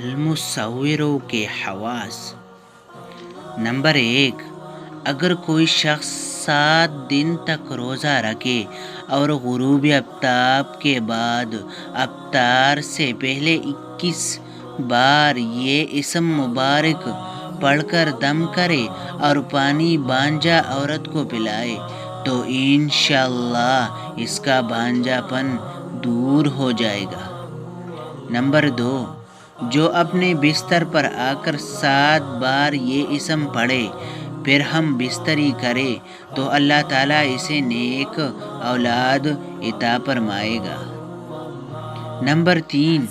المصوروں کے حواس۔ نمبر 1، اگر کوئی شخص 7 دن تک روزہ رکھے اور غروب آفتاب کے بعد افطار سے پہلے 21 بار یہ اسم مبارک پڑھ کر دم کرے اور پانی بانجھا عورت کو پلائے تو انشاءاللہ اس کا بانجھا پن دور ہو جائے گا۔ نمبر 2، جو اپنے بستر پر آ کر 7 بار یہ اسم پڑھے پھر ہم بستری کرے تو اللہ تعالیٰ اسے نیک اولاد عطا فرمائے گا۔ نمبر 3،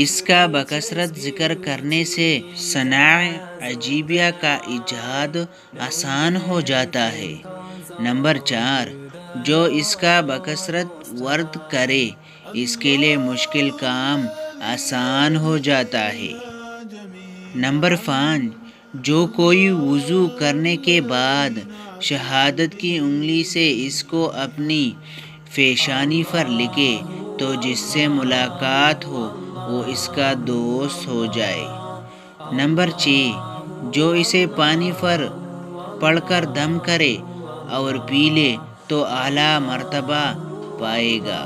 اس کا بکثرت ذکر کرنے سے صنائع عجیبیہ کا ایجاد آسان ہو جاتا ہے۔ نمبر 4، جو اس کا بکثرت ورد کرے اس کے لیے مشکل کام آسان ہو جاتا ہے۔ نمبر 5، جو کوئی وضو کرنے کے بعد شہادت کی انگلی سے اس کو اپنی پیشانی پر لکھے تو جس سے ملاقات ہو وہ اس کا دوست ہو جائے۔ نمبر 6، جو اسے پانی پر پڑھ کر دم کرے اور پی لے تو اعلیٰ مرتبہ پائے گا۔